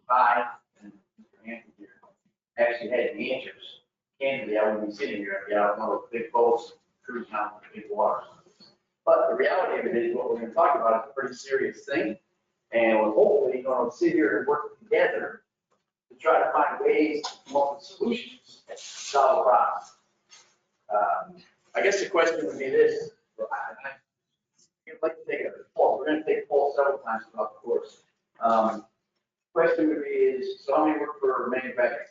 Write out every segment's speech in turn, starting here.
five, and Mr. Hampton here actually had the answers. Candidly, I wouldn't be sitting here if I had one of those big boats cruising out the big waters. But the reality of it is, what we're going to talk about is a pretty serious thing, and we're hopefully going to sit here and work together to try to find ways to come up with solutions to solve the problem. I guess the question would be this. I'd like to take a poll. We're going to take a poll several times throughout the course. Question would be is, so how many work for manufacturing?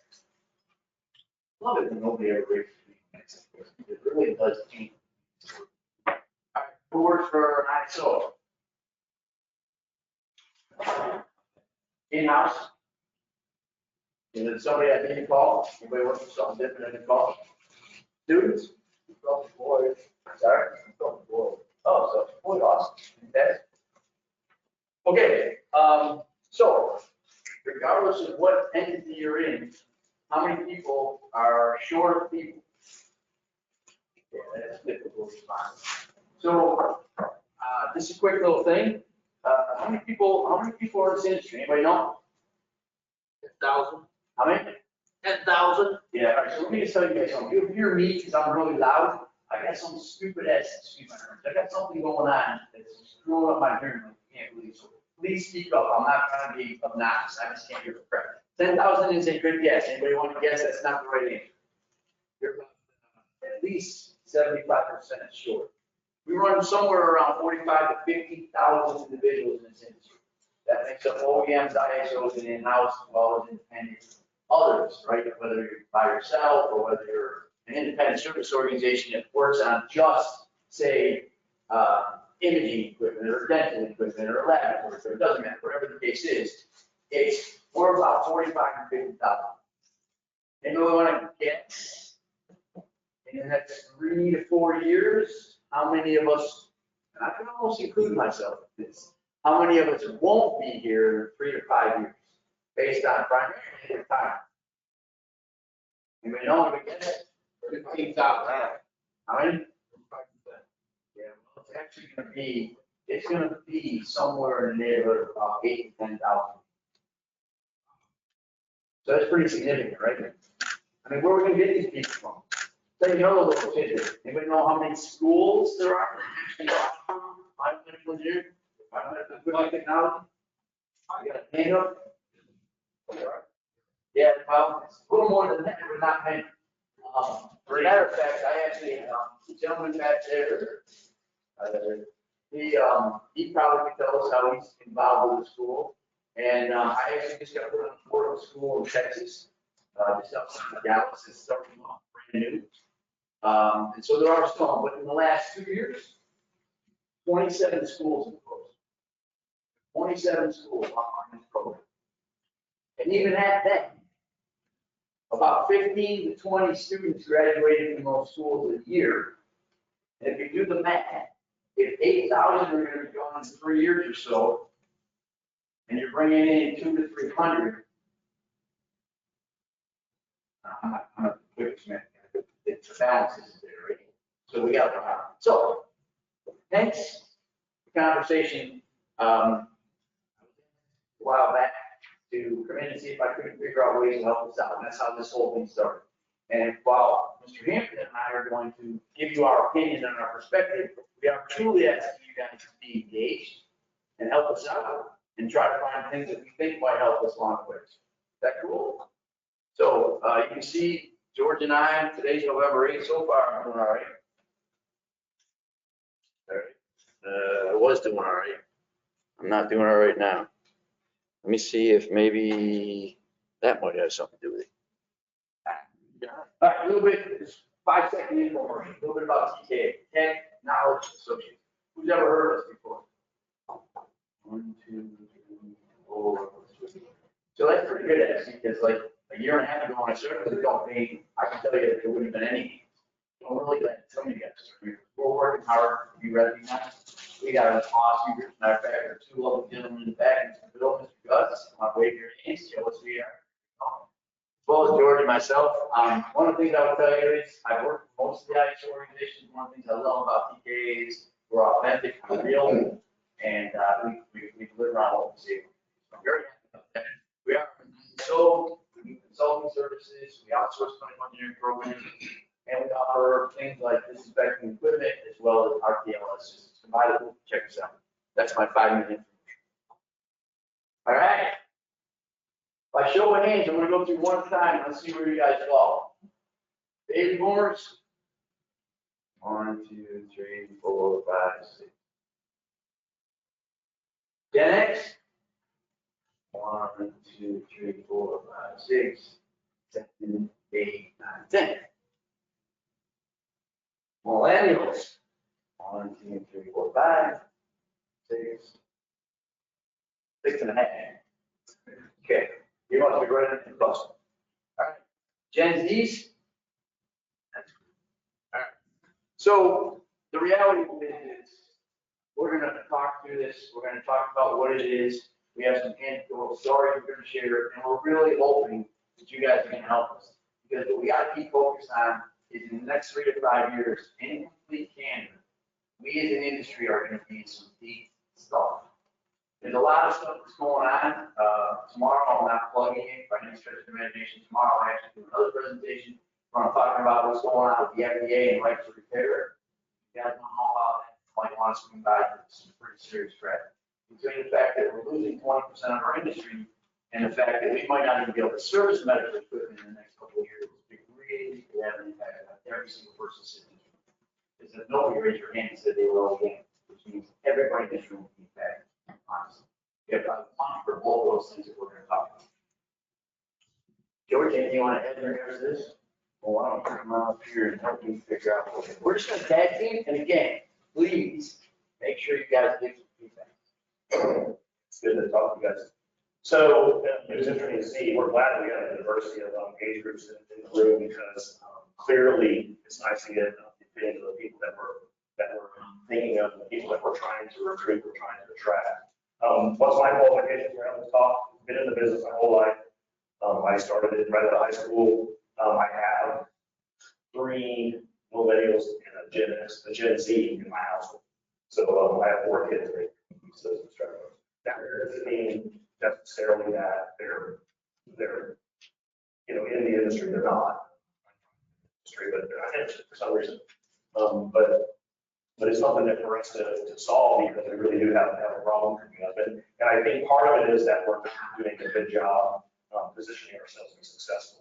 Love it when nobody ever raises me. It really does change. Who works for ISO? In-house? Is it somebody I didn't call? Anybody work for something different than call? Students? Boys. Sorry? Boys. Oh, so boy, awesome. Okay. So regardless of what entity you're in, how many people are short of people? Yeah, that's difficult to find. So this is a quick little thing. How many people are in this industry? Anybody know? 10,000. How many? 10,000. Yeah. All right. So let me just tell you guys something. You hear me because I'm really loud. I got some stupid ass, excuse my French. I got something going on that's screwing up my hearing. I can't believe so. Please speak up. I'm not trying to be obnoxious. I just can't hear the crap. 10,000 is a good guess. Anybody want to guess? That's not the right answer. You're at least 75% short. We run somewhere around 45 to 50,000 individuals in this industry. That makes up OEMs, ISOs, and in-house, as well as independent others, right? Whether you're by yourself or whether you're an independent service organization that works on just, say, imaging equipment or dental equipment or lab equipment, it doesn't matter, whatever the case is, we're about 45 to 50,000. Anybody want to guess in the next 3 to 4 years, how many of us, and I can almost include myself in this, how many of us won't be here in 3 to 5 years based on primarily time? Anybody know? Anybody guess? 15,000. How many? Yeah, well, it's actually going to be somewhere in the neighborhood of about 8,000 to 10,000. So that's pretty significant, right? I mean, where are we going to get these people from? So you know, little tidbit. Anybody know how many schools there are that actually offer biomedical engineering, biomedical technology? You got a hand up? Yeah, well, it's a little more than that, but not many. As a matter of fact, I actually, the gentleman back there, he probably could tell us how he's involved with the school. And I actually just got put on the board of a school in Texas, just outside of Dallas. It's starting off brand new. And so there are some, but in the last 2 years, 27 schools have closed. 27 schools on this program. And even at that, about 15 to 20 students graduated from those schools a year. And if you do the math, if 8,000 are going to be gone in 3 years or so, and you're bringing in 200 to 300, I'm not the quickest man. The balance isn't there, right? So we got to find. So, hence the conversation a while back to come in and see if I couldn't figure out ways to help us out. And that's how this whole thing started. And while Mr. Hampton and I are going to give you our opinion and our perspective, we are truly asking you guys to be engaged and help us out and try to find things that we think might help us along the way. Is that cool? So you can see George and I, today's November 8th, so far I'm doing all right. All right. I was doing all right. I'm not doing all right now. Let me see if maybe that might have something to do with it. All right, a little bit, just 5 second info, a little bit about TK, Tech Knowledge Associates. Who's ever heard of us before? 1, 2, 3, 4. So that's pretty good actually, because like a year and a half ago when I started the company, I can tell you that there wouldn't have been any. I'm really glad to tell you guys. We're working hard to be recognized. We got an awesome group. Matter of fact, there are 2 lovely gentlemen in the back, Mr. Bill, Mr. Gus. I'm wave your hands, show us who you are. As well as George and myself. One of the things I would tell you is I work for most of the ISO organizations. One of the things I love about TK is we're authentic, we're real, and we deliver on what we say. I'm very happy about that. services, we outsource clinical engineering programs, and we offer things like disinfecting equipment as well as RTLS systems. Combine it, check this out. That's my 5-minute. All right. By show of hands, I'm going to go through one time. Let's see where you guys fall. Baby boomers. 1, 2, 3, 4, 5, 6. Gen X. 1, 2, 3, 4, 5, 6, 7, 8, 9, 10. Millennials. 1, 2, 3, 4, 5, 6, 6.5. Okay. You must be running in the bus. All right. Gen Zs. All right. So the reality of it is, we're going to talk through this. We're going to talk about what it is. We have some anecdotal stories we're going to share, and we're really hoping that you guys can help us. Because what we got to keep focused on is in the next 3 to 5 years, in complete candor, we as an industry are going to be in some deep stuff. There's a lot of stuff that's going on. Tomorrow, I'm not plugging it by any stretch of the imagination. Tomorrow, I actually do another presentation where I'm talking about what's going on with the FDA and right to repair. You guys don't know about that. You might want to swing by. It's some pretty serious threat. Between the fact that we're losing 20% of our industry and the fact that we might not even be able to service medical equipment in the next couple of years, it really could have an impact on every single person sitting in this room. Because if nobody raised your hand and said they were okay, which means everybody in this room will be impacted. Honestly. If I want for all those things that we're going to talk about. George, anything you want to add in regards to this? Well, why don't you come up here and help me figure out what we're just going to tag team. And again, please make sure you guys give some feedback. It's good to talk to you guys. So it was interesting to see. We're glad we have a diversity of age groups in the room because clearly it's nice to get the opinion of the people that we're thinking of, the people that we're trying to recruit, we're trying to attract. What's my qualifications around this talk? Been in the business my whole life. I started it right out of high school. I have 3 millennials and a Gen X, a Gen Z in my household. So I have 4 kids. So that doesn't mean necessarily that they're in the industry. They're not industry, but they're not for some reason. But it's something that for us to solve because we really do have a problem coming up. And I think part of it is that we're not doing a good job positioning ourselves to be successful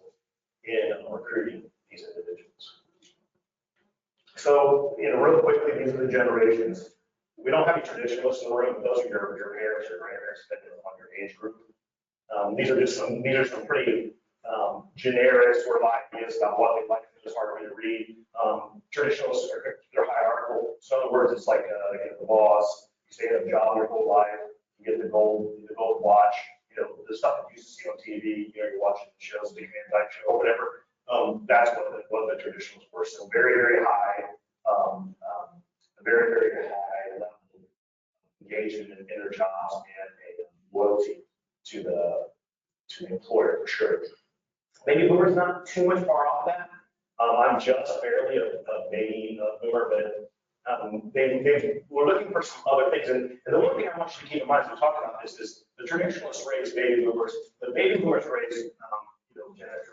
in recruiting these individuals. So, real quickly, these are the generations. We don't have any traditionalists in the room. Those are your parents or grandparents, depending on your age group. These are some pretty generic sort of ideas about what they like. It's hard for me to read. Traditionalists they're hierarchical. So in other words, it's like the boss. You stay at a job your whole life. You get the gold watch. The stuff that you used to see on TV. You're watching the shows, Big Man Type Show, or whatever. That's what the traditionalists were. So very, very high, very, very high level of engagement in their jobs and a loyalty to the employer for sure. Baby boomers not too much far off that. I'm just barely a baby boomer, but we're looking for some other things. And the one thing I want you to keep in mind as we talk about this is the traditionalists raise baby boomers. The baby boomers raise, Gen Xers and Gen X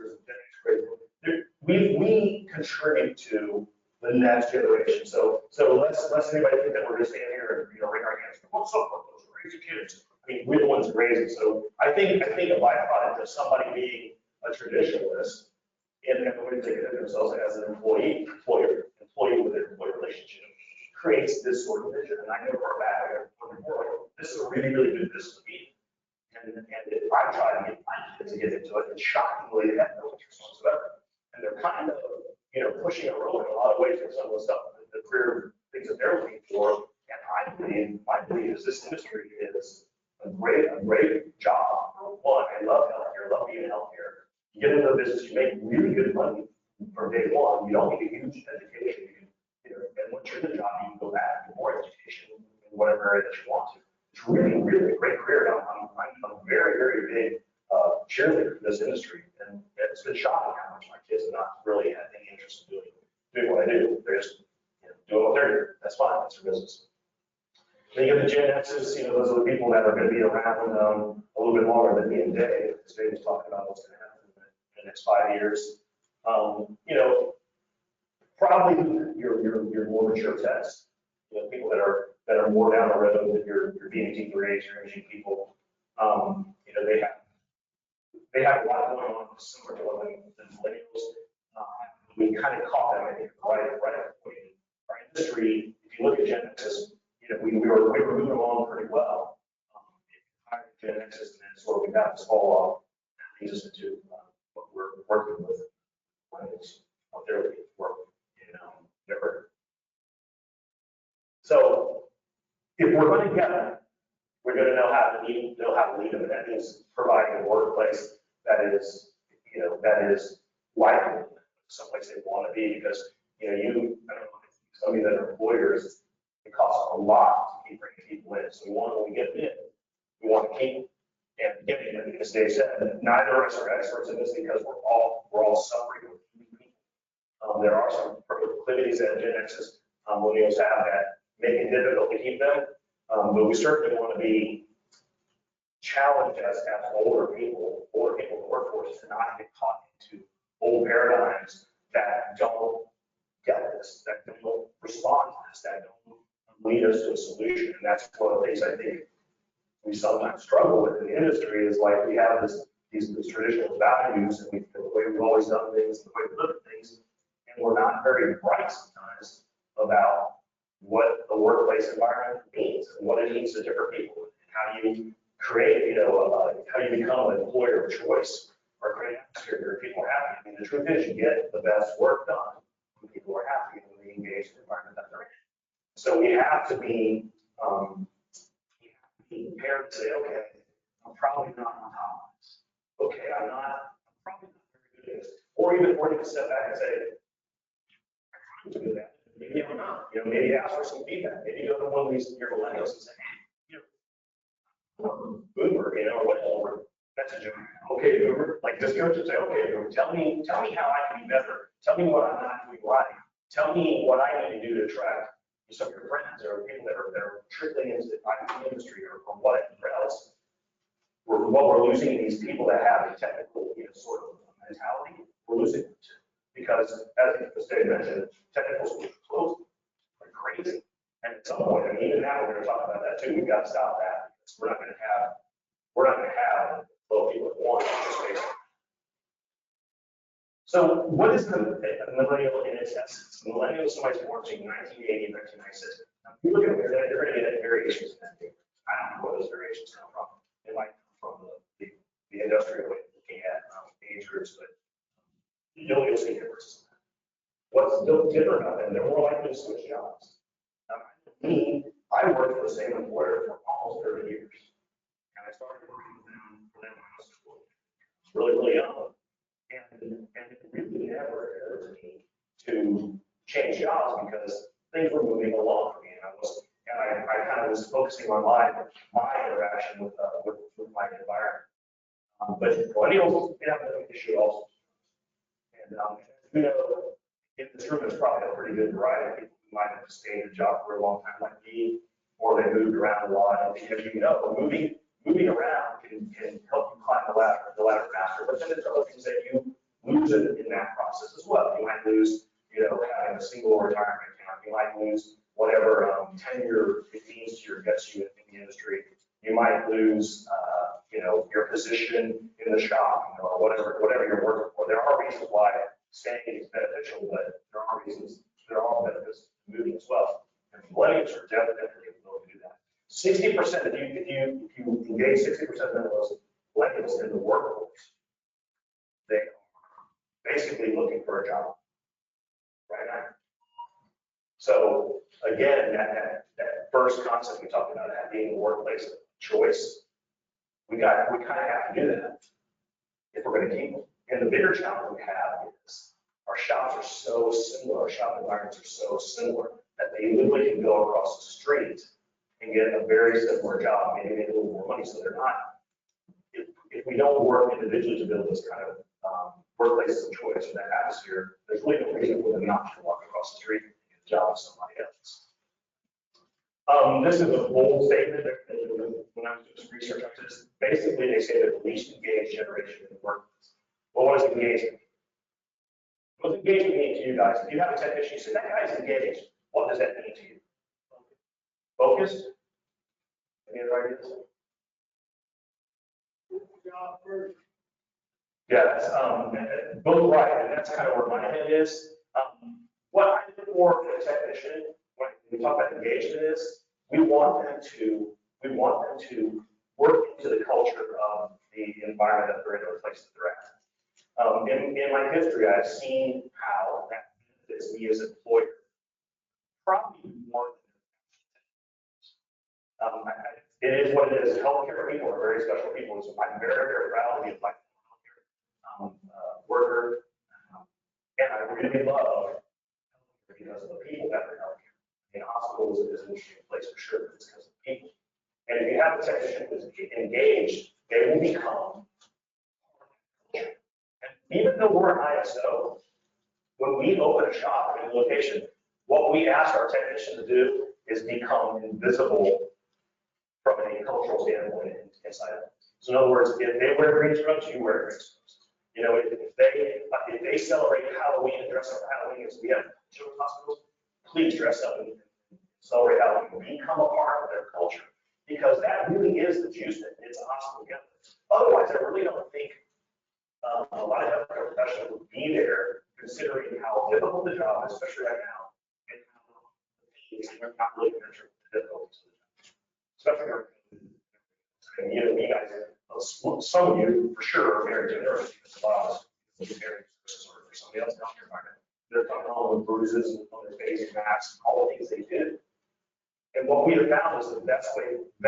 raise. We contribute to the next generation. So lest anybody think that we're just standing here and wring our hands. What's up with those crazy kids? I mean, we're the ones raising. So I think a byproduct of somebody being a traditionalist and the way they think of themselves as an employee with an employee relationship creates this sort of vision. And I know for a fact, this is a really, really good business to be. And if I try to get my kids to get into it, and shockingly, they have no interest whatsoever. And they're kind of, pushing a road in a lot of ways for some of the stuff, the career things that they're looking for. And my belief is this industry is a great job. One, I love healthcare, love being in healthcare. You get into the business, you make really good money from day one. You don't need a huge education. And once you're in the job, you can go back and get more education in whatever area that you want to. It's really, really a great career. I'm a very, very big cheerleader for this industry. And it's been shocking how much my kids have not really had any interest in doing what I do. They're just doing what they're doing. That's fine. That's their business. Then you get the Gen X's, those are the people that are going to be around a little bit longer than me and Dave. Because Dave was talking about what's going to happen in the next 5 years. You know, probably your more mature techs, you know, people that are more down the road, that your BMT grades, your imaging people, you know, they have a lot going on similar to what the millennials. We kind of caught them, I think, right at the point. Our industry, if you look at Gen X's, you know, we were moving along pretty well. Hired Gen X's, and then sort of we got this fall off. That leads us into what we're working with, what they're looking for, you know, different. So if we're going to get them, we're going to know how to lead them, and that means providing a workplace that is, you know, that is likely, someplace they want to be, because, you know, I don't know, some of you that are employers, it costs a lot to keep bringing people in. So when we get them in, we want to keep them. And getting them, as Dave said, neither of us are experts in this because we're all suffering with people. There are some proclivities that Gen X's millennials have that make it difficult to keep them. But we certainly want to be challenged as older people in the workforce to not get caught into old paradigms that don't get this, that don't respond to this, that don't lead us to a solution. And that's one of the things I think we sometimes struggle with in the industry is like we have these traditional values and the way we've always done things, the way we look at things, and we're not very bright sometimes about what the workplace environment means and what it means to different people, and how do you create, you know, how you become an employer of choice or create an atmosphere where people are happy. I mean, the truth is you get the best work done when people are happy and when they engage in the environment that they're in. So we have to be prepared to say, okay, I'm probably not on top of this. Okay, I'm probably not very good at this. Or even step back and say, I'm trying to do that. Maybe I'm not. You know, maybe ask for some feedback. Maybe go to one of these your millennials and say, hey, you know, Boomer, you know, or whatever. That's a joke. Okay, Boomer. Like just go to say, okay, Boomer, tell me how I can be better. Tell me what I'm not doing right. Tell me what I need to do to attract some of your friends or people that are trickling into the IT industry or whatever else. What we're losing these people that have a technical, you know, sort of mentality, we're losing them too. Because as Dave mentioned, technical schools are closed like crazy. And at some point, I mean, even now we're going to talk about that too. We've got to stop that. Because we're not going to have low people at one. So what is the millennial in its essence? The millennial is somebody born between 1980 and 1996. Now, if you look at it, they're going to get variations in that data. I don't know where those variations come from. It might come from the industrial way of looking at age groups, but you'll see differences. What's different about them? They're more likely to switch jobs. Now, I worked for the same employer for almost 30 years. And I started working with them when I was in school. Really, really young. And it really never occurred to me to change jobs because things were moving along for me. And I kind of was focusing on my interaction with my environment. But millennials, they have an issue also. And you know, in this room, there's probably a pretty good variety of people who might have stayed in a job for a long time like me, or they moved around a lot. And as you know, moving around can help you climb the ladder faster, but then there's other things that you lose in that process as well. You might lose, you know, having a single retirement account. You might lose whatever tenure it means to gets you in the industry. You might lose, you know, your position in the shop, you know, or whatever you're working for. There are reasons why staying is beneficial, but there are benefits to moving as well. And millennials are definitely able to do that. 60%, if you engage 60% of those millennials in the workforce, they are basically looking for a job right now. So again, that first concept we talked about, that being a workplace of choice, we kind of have to do that if we're going to keep them. And the bigger challenge we have is our shops are so similar, our shop environments are so similar that they literally can go across the street and get a very similar job, maybe make a little more money. So they're not, if we don't work individually to build this kind of workplaces of choice or that atmosphere, there's really no reason for them not to walk across the street and get a job with somebody else. This is a bold statement. When I was doing some research on this, basically they say they're the least engaged generation in the workplace. Well, what is engagement? What does engagement mean to you guys? If you have a technician, you say, that guy's engaged, what does that mean to you? Focused? Any other ideas? Yeah, that's, both right, and that's kind of where my head is. What I look for in a technician, when we talk about engagement is, we want them to work into the culture of the environment that they're in, or the place that they're at. In my history, I've seen how that benefits me as an employer, probably more than it is what it is. Healthcare people are very special people, so I'm very, very proud to be a black worker, and I really love healthcare because of the people that are in healthcare. And hospitals is an interesting place for sure, but it's because of the people. And if you have a technician who's engaged, they will become. And even though we're an ISO, when we open a shop in a location, what we ask our technician to do is become invisible from a cultural standpoint inside of it. So in other words, if they wear green scrubs, you wear green scrubs. You know, if they celebrate Halloween and dress up for Halloween, as we have children's hospitals, please dress up and celebrate Halloween. Become a part of their culture, because that really is the juice that it's a hospital together. Otherwise, I really don't think a lot of healthcare professionals would be there, considering how difficult the job is, especially right now, and how not really measuring the difficulties of the job, especially during. And you guys, some of you for sure are married to nurses, because a lot of us married or somebody else in the healthcare environment. They're coming home with bruises on their face, masks, all the things they do. And what we have found is the best way for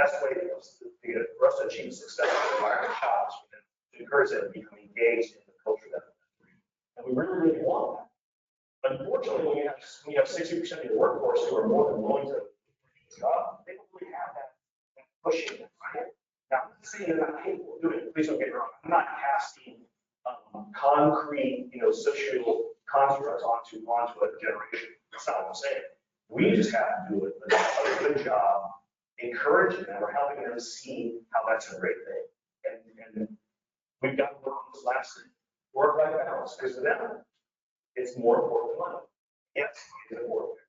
us to achieve success in the environment shops, to encourage them to become engaged in the culture that they're in. And we really, really want that. Unfortunately, when you have 60% of your workforce who are more than willing to job, they don't really have that pushing, right? Now, I'm not saying they're not capable of doing it. Please don't get me wrong. I'm not casting concrete, social constructs onto a generation. That's not what I'm saying. We just have to do a good job encouraging them or helping them see how that's a great thing. And we've got to work on this last thing, work-life balance, because for them, it's more important than money. Yes, it's important.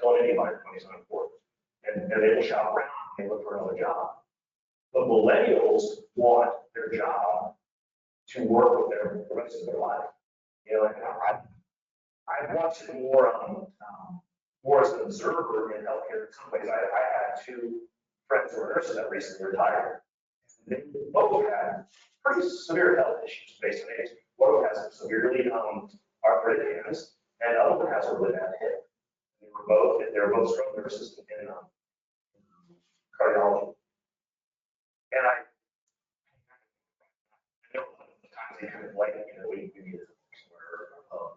Telling anybody money's not important. And they will shop around and look for another job. But millennials want their job to work with the rest of their life. And I've watched it more as an observer in healthcare. In some ways, I had two friends who were nurses that recently retired. They both had pretty severe health issues based on age. One of them has severely arthritic hands, and the other one has a really bad hip. They were both scrub nurses in cardiology. And I know the times they kind of like, we need it somewhere.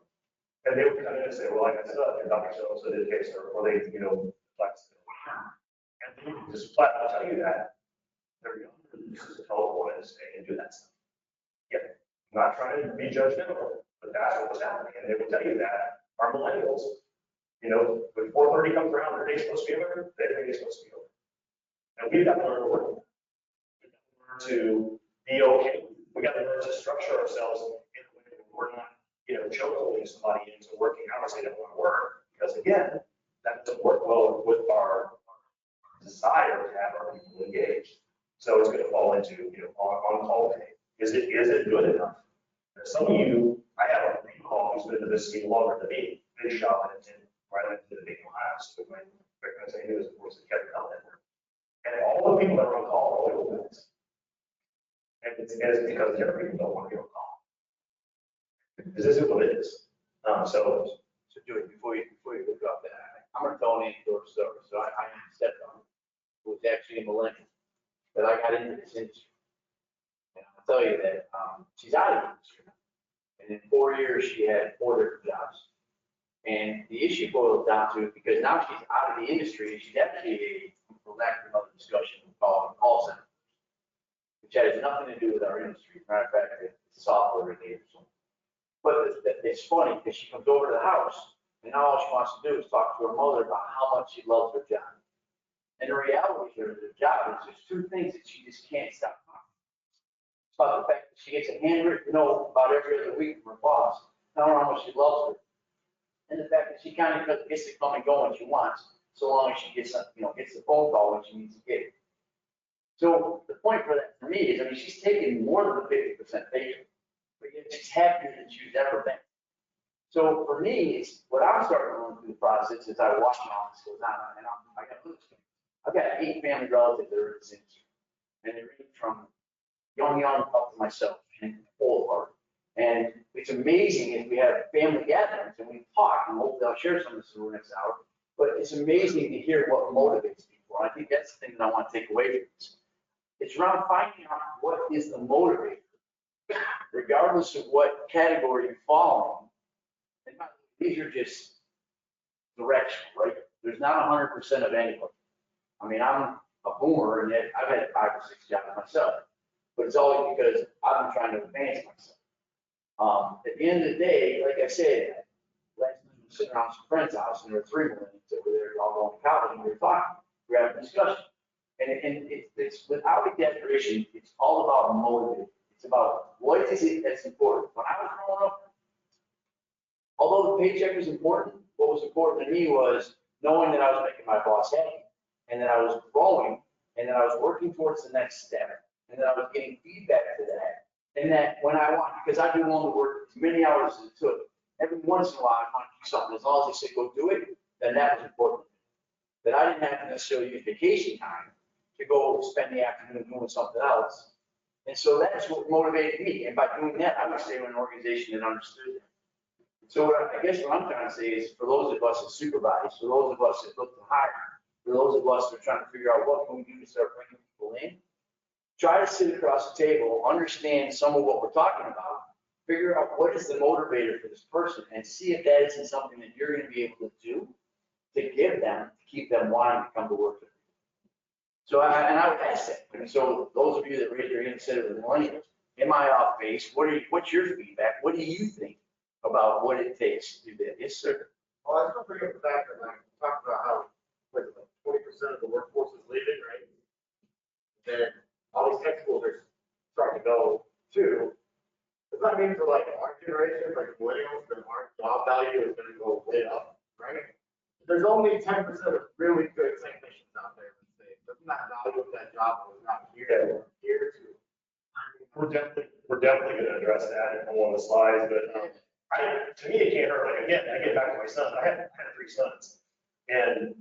And they would come in and say, well, like I said, your doctor so did a case, or they, flex. And they would just flat out tell you that they're younger than just tell wanted to stay and do that stuff. Yeah, I'm not trying to be judgmental, but that's what was happening. And they would tell you that our millennials, when 4:30 comes around, their day's supposed to be over, their day's supposed to be over. And we've got to learn to work. To be okay. We got to learn to structure ourselves in a way that we're not, choking somebody into working hours they don't want to work. Because again, that doesn't work well with our desire to have our people engaged. So it's going to fall into, on-call pay. Is it good enough? There's some of you, I have a recall who's been in this scene longer than me. They shop in right into the big house. So my recommend saying it was, of course, the Kevin Health Network. And all the people that are on call are all old guys. And it's because the other people don't want to be on call. This is what it is. So Joey, before you look up that, I'm going to tell an anecdotal story. So I am a stepdaughter who was actually a millennial, but I got into this industry. And I'll tell you that she's out of the industry. And in 4 years, she had 4 different jobs. And the issue boils down to, because now she's out of the industry, she's actually, for lack of another discussion, we call it a call center, which has nothing to do with our industry. Matter of fact, it's software related. But it's funny because she comes over to the house and all she wants to do is talk to her mother about how much she loves her job. And the reality of her job is there's 2 things that she just can't stop talking. about the fact that she gets a handwritten note about every other week from her boss, telling her how much she loves her. And the fact that she kind of gets to come and go when she wants, so long as she gets, gets the phone call when she needs to get it. So the point for that for me is, I mean, she's taking more than the 50% paycheck, but yet she's happier than she's ever been. So for me, it's what I'm starting to learn through the process is I watch how this goes on, and I've got 8 family relatives that are in this industry, and they range from young up to myself and old part. And it's amazing if we have family gatherings and we talk, and hopefully I'll share some of this in the next hour. But it's amazing to hear what motivates people. And I think that's the thing that I want to take away from this. It's around finding out what is the motivator, regardless of what category you fall in. And these are just directional, right? There's not 100% of anybody. I mean, I'm a boomer, and yet I've had 5 or 6 jobs myself. But it's always because I've been trying to advance myself. At the end of the day, like I said, last night we were sitting around some friend's house, and there were 3 millennials that were there all going to college, and we were talking, we were having a discussion. And it's without exaggeration, it's all about motivation. It's about what is it that's important. When I was growing up, although the paycheck was important, what was important to me was knowing that I was making my boss happy, and that I was growing, and that I was working towards the next step, and that I was getting feedback to that. And that when I want, because I've been willing to work as many hours as it took, every once in a while I want to do something, as long as they say go do it, then that was important. That I didn't have to necessarily use vacation time to go spend the afternoon doing something else. And so that's what motivated me. And by doing that, I would stay with an organization that understood that. So I guess what I'm trying to say is for those of us that supervise, for those of us that look to hire, for those of us that are trying to figure out what can we do to start bringing people in, try to sit across the table, understand some of what we're talking about, figure out what is the motivator for this person, and see if that isn't something that you're going to be able to do to give them, to keep them wanting to come to work with you. So, and I would ask that. I mean, so those of you that raised your hand and said it was millennials, am I off base? What's your feedback? What do you think about what it takes to do that? Yes, sir. Well, I just want to bring up the fact that I talked about how like 20% of the workforce is leaving, right? Then all these tech schools are starting to go too. Does that mean for like our generation, like millennials, that our job value is going to go way up, right? There's only 10% of really good technicians out there. Doesn't that value of that job was not here to? We're definitely going to address that in one of the slides, but to me, it can't hurt. Like, again, I get back to my son. I had 3 sons, and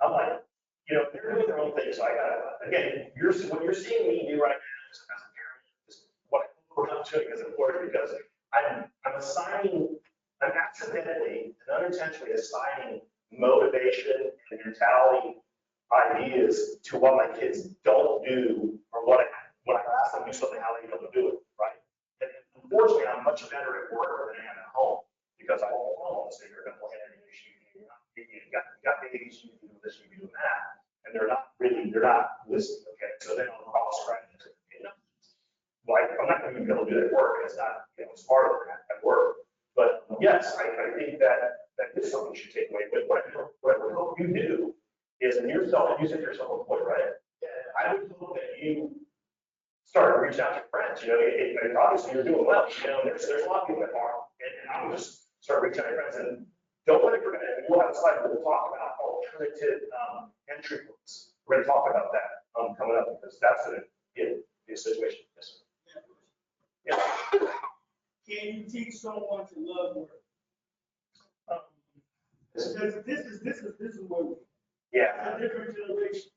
I'm like, they're doing their own thing. So I got, again, what you're seeing me do right now as a parent is what we're not doing as important, because I'm accidentally and unintentionally assigning motivation and mentality ideas to what my kids don't do, or when I ask them to do something, how they don't do it, right? And unfortunately, I'm much better at work than I am at home, because I won't home, so you're going to play any issue. You got babies, you can do this, you can do that. And they're not listening, okay? So then I'll cross credit. Like, I'm not going to be able to do that at work. It's not, it's harder at work. But yes, I think that is something you should take away. But what I hope you do is, and you said yourself employed, right? I would hope that you start to reach out to your friends. And obviously you're doing well. There's a lot of people that are, and I would just start reaching out to your friends. And don't let it forget. We'll have a slide where we'll talk about alternative entry points. We're going to talk about that coming up, because that's going to be a situation. Yes, sir. Yeah. Can you teach someone to love work? This is what we. Yeah. A different generation.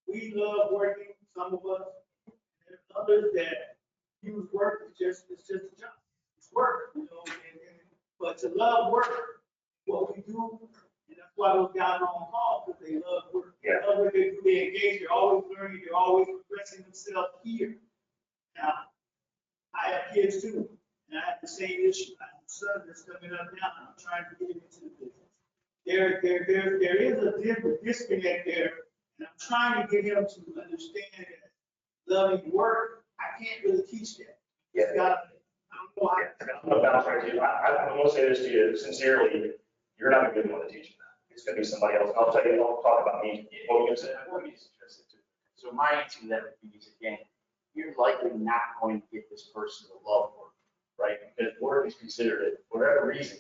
We love working. Some of us, and others that use work it's just a job. It's work, but to love work, what we do, and that's why those guys are on call, because they love work. Yeah. They love what they do. They engage. They're always learning. They're always progressing themselves here. Now, I have kids too, and I have the same issue. I have a son that's coming up now, and I'm trying to get him into the business. There is a disconnect there, and I'm trying to get him to understand that loving work, I can't really teach that. Yeah. I don't know why. I'm going to bounce right to you. I'm going to say this to you sincerely. You're not going to be the one to teach them that. It's going to be somebody else. I'll talk about me. What are you going to say? I'm going to be interested too. So my answer to that would be, again, you're likely not going to get this person to love work, right? Because work is considered, for whatever reason,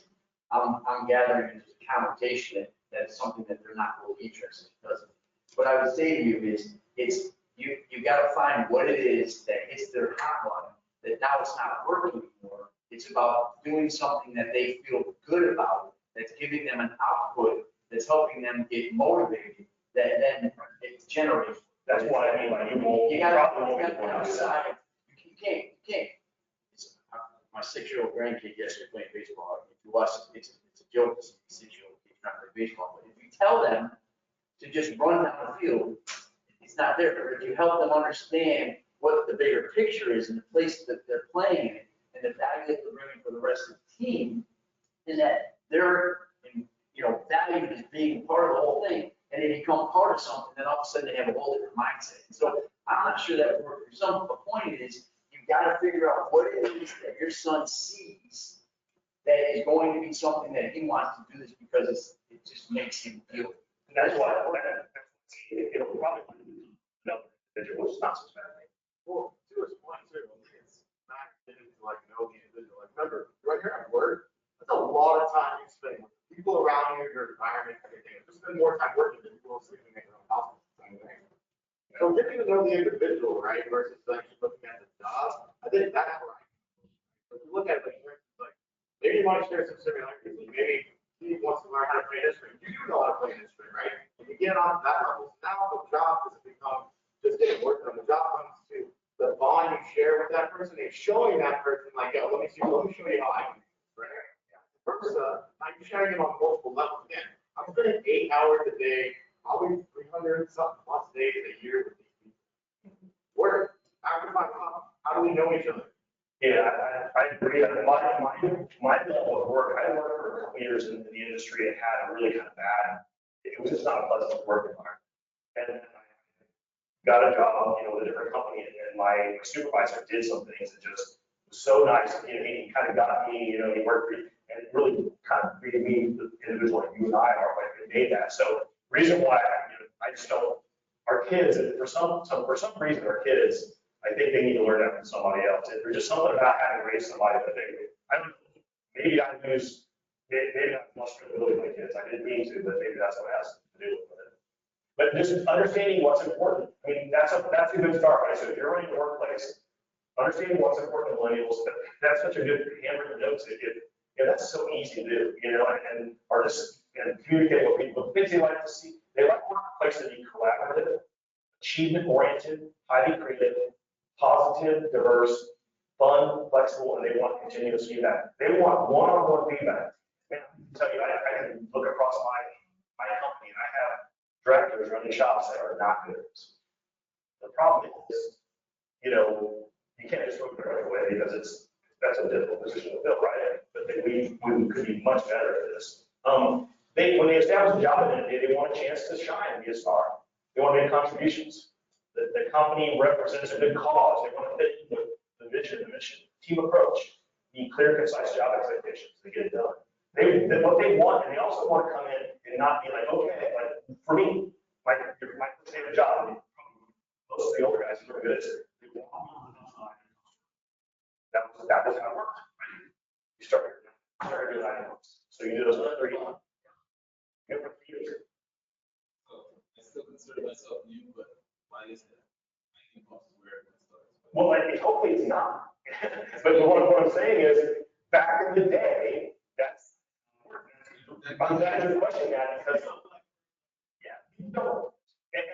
I'm gathering in this connotation that that's something that they're not really interested in. Because what I would say to you is, you gotta find what it is that hits their hotline, that now it's not working anymore. It's about doing something that they feel good about, that's giving them an output, that's helping them get motivated, that then it generates. That's what I mean, like, You gotta decide, you can't. It's- My 6-year-old grandkid yesterday playing baseball. To us, it's a joke to see 6-year-old kids trying to play baseball. But if you tell them to just run down the field, it's not there. But if you help them understand what the bigger picture is and the place that they're playing in, and the value that they're bringing for the rest of the team, and that they're, valued as being part of the whole thing, and they become part of something, then all of a sudden they have a whole different mindset. So I'm not sure that for some, the point is, you've got to figure out what it is that your son sees that is going to be something that he wants to do this because it just makes him feel. And that's why, it'll probably be another individual, which is not so bad. Well, to his point too, it's not getting to like know the individual. Like, remember, right here at work, that's a lot of time you spend with people around you, your environment, everything. Just spend more time working than you will sleeping in your own house. So getting to know the individual, right, versus like just looking at the job, I think that's right. If you look at like, for instance, like maybe you want to share some similarities. Like maybe he wants to learn how to play an instrument. You do know how to play an instrument, right? And you get on to that level. Now the job doesn't become just getting work done. The job comes to the bond you share with that person and showing that person like, yo, let me show you how I can do this, right? Versa, I'm sharing them on multiple levels. Again, I'm spending 8 hours a day, probably 300 something plus days a year with these people. Work, after my mom, how do we know each other? Yeah, I agree. My level of work, I worked for a couple years in the industry and had a really kind of bad, it was just not a pleasant work environment. And then I got a job, with a different company, and my supervisor did some things that just was so nice. He kind of got me, he worked for me, and it really kind of made me the individual that you and I are, like, it made that. So reason why, I just don't, our kids, for some reason, our kids, I think they need to learn that from somebody else. There's just something about having raised somebody that I don't, maybe I use, maybe not much credibility with my kids. I didn't mean to, but maybe that's what it has to do with it. But just understanding what's important. I mean, that's a good start, right? So if you're running a workplace, understanding what's important to millennials, that's such a good handwritten notes. That's so easy to do, and or just communicate with people. The things they like to see, they like workplaces to be collaborative, achievement oriented, highly creative, positive, diverse, fun, flexible, and they want continuous feedback. They want one-on-one feedback. Man, I can tell you, I can look across my company and I have directors running shops that are not good. The problem is, you can't just move it right away because that's a difficult position to fill, right? But we could be much better at this. When they establish a job identity, they want a chance to shine and be a star. They want to make contributions. The company represents a good cause. They want to fit with the mission, team approach, need clear, concise job expectations to get it done. What they want, and they also want to come in and not be like, okay, like for me, my favorite job, most of the older guys who are good at it, they want that was how it worked. You start doing that. So you do those for 3 years. I still consider myself new, but why is that? I think most of where it starts. Well, hopefully it's not. But what I'm saying is, back in the day, that's, I'm glad you're questioning that because, no. And,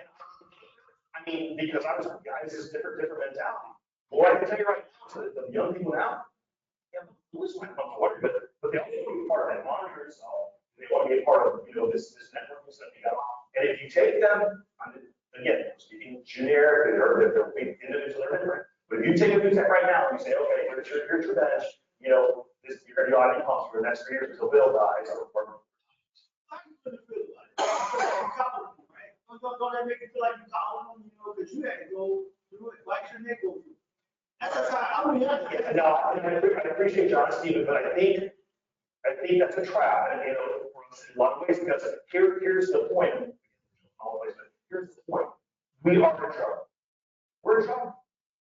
I mean, because guys, it's different mentality. Well, I can tell you right now, to the young people now, who's my water, but they also want to be part of that monitor itself. They want to be a part of, this networking stuff, And if you take them, again, speaking generic, they're individual, they're different. But if you take a new tech right now, and you say, okay, here's your bench, you're going to do ID pumps for the next 3 years until Bill dies. How you gonna feel like it? You calling them, right? Don't that make you feel like you calling them, because you had to go through it. Why should they go through it? That's how I'm honest. Yeah, no, I appreciate your honesty, but I think that's a trap, and in a lot of ways, because here's the point. Always, but here's the point. We are in trouble. We're in trouble.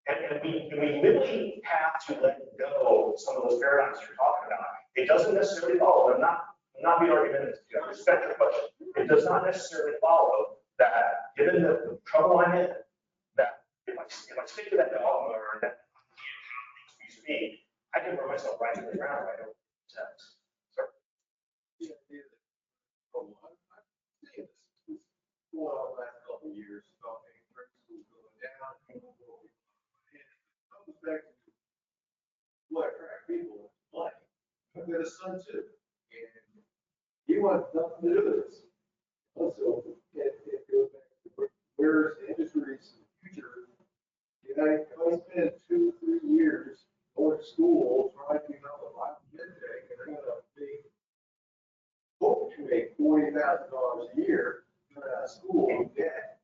And we literally have to let go of some of those paradigms you're talking about. It doesn't necessarily follow, I'm not being argumentative, I respect your question. It does not necessarily follow that, given the trouble I'm in, that if I stick to that dogma or that speed, I can run myself right to the ground, right? Sir? Well, last couple of years, about school going down. Comes back to what crack people like. I've got a son too, and he wants nothing to do with this. Also, it goes back to where's the industries in the future? If I spend 2-3 years going to school trying to become a life mid-tech, and they're gonna be hope to make $40,000 a year coming out of school in debt.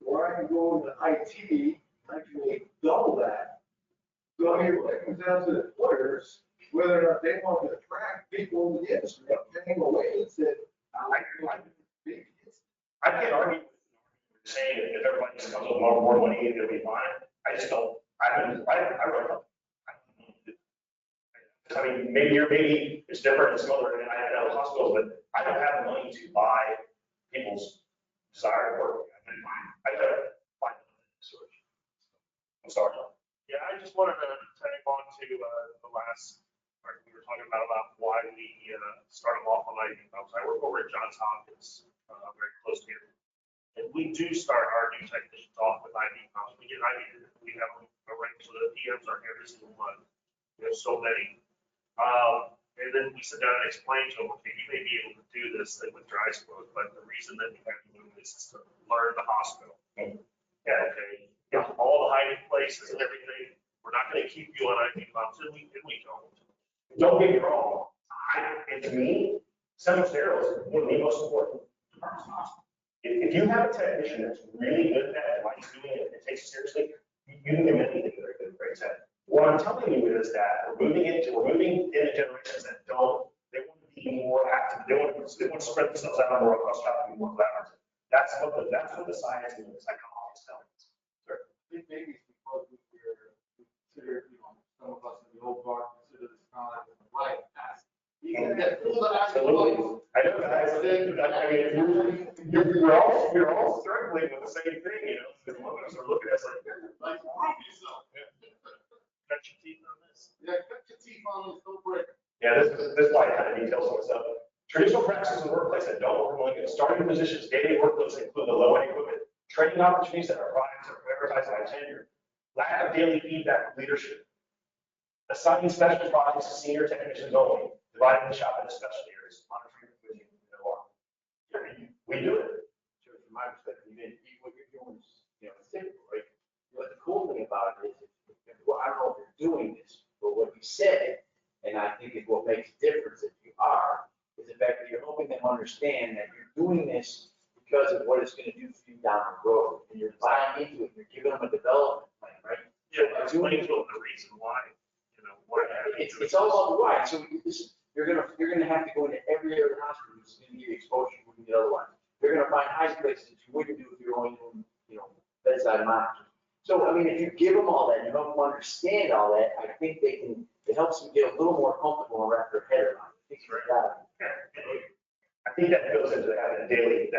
Or I can go into IT, I can make double that. So I mean, when it comes down to the employers, whether or not they want to attract people in the industry, paying a wage that I can't argue with saying that if everybody just comes with more money, it'll be fine. I just don't, I run up. I mean, maybe it's different in some other, and I know hospitals, but I don't have the money to buy people's desire to work. I gotta find a solution. I'm sorry. Yeah, I just wanted to tag on to the last part we were talking about why we started off on ID pumps. I work over at Johns Hopkins, very close to here. And we do start our new technicians off with ID pumps. We get ID, we have a rank so the PMs are every single month. We have so many. And then we sit down and explain to them, okay, you may be able to do this thing with dry smoke, but the reason that we have to do this is to learn the hospital. Yeah, okay. All the hiding places and everything. We're not going to keep you on ID pumps, and we don't. Don't get me wrong. To me, central sterile is one of the most important parts of the hospital. If you have a technician that's really good at that, likes doing it, and takes it seriously, you can do anything very good, great at. What I'm telling you is that we're moving into generations that they want to be more active, they want to spread themselves out more across job, be more collaborative. That's what the science and the psychology is telling us. I think maybe it's because we consider, some of us in the old guard consider this kind of right past. Absolutely. I know, guys. I mean, you're all struggling with the same thing, because one of us are looking at us like, prove yourself. Cut your teeth on this. Yeah, cut your teeth on this, don't break. yeah, this slide kind of details some stuff. Traditional practices in the workplace that don't work well, starting positions, daily workloads include the low-end equipment, training opportunities that are prioritized by tenure, lack of daily feedback from leadership, assigning special projects to senior technicians only, dividing the shop into special areas, monitoring with you, we do it. So from my perspective, what you're doing is, it's simple, right? But the cool thing about it is, well, I don't know if you're doing this, but what you said, and I think is what makes a difference if you are, is the fact that you're helping them understand that you're doing this because of what it's going to do for you down the road. And you're buying into it, you're giving them a development plan, right? Yeah, explain to them the reason why, why. It's all about the why. So you're gonna have to go into every other hospital, it's gonna give you exposure you wouldn't get otherwise. You're gonna find high places that you wouldn't do if you're only doing, bedside monitoring. So, I mean, if you give them all that, you help them understand all that, I think it helps them get a little more comfortable and wrap their head around it. I think that goes into having daily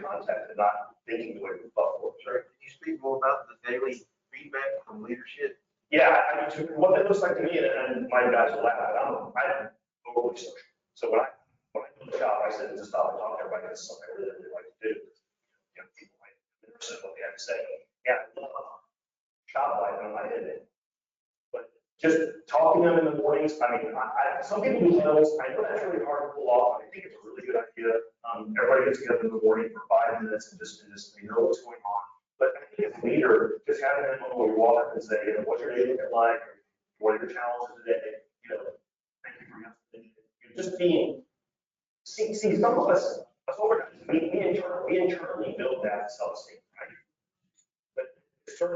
contact and not thinking the way we thought was, right? Can you speak more about the daily feedback from leadership? Yeah, I mean, what that looks like to me, and my guys will laugh, I'm overly social. So when I go to the shop, I sit and just stop and talk to everybody, that's something I really like to do. People like listen to what they have to say. Yeah, shop life, I'm not in it. But just talking to them in the mornings, I mean, some people do huddles, I know that's really hard to pull off, but I think it's a really good idea. Everybody gets together in the morning for 5 minutes and just what's going on. But I think as a leader, just having them when we walk and say, what's your day looking like? What are your challenges today? Thank you for your just being, see, some of us overnight, we internally build that self-esteem, right? But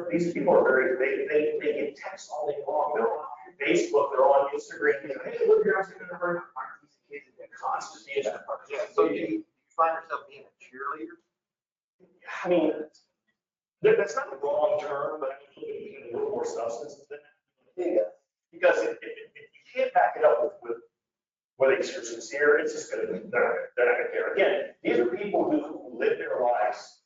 these people are they get text all day long. They're on Facebook, they're on Instagram. Hey, look, you're asking to hurt. Aren't these kids that constantly in that part? Yeah, so do you find yourself being a cheerleader? I mean, that's not the wrong term, but a little more substance than that. Because you can't back it up with whether you're sincere, it's just gonna, they're not gonna care. Again, these are people who live their lives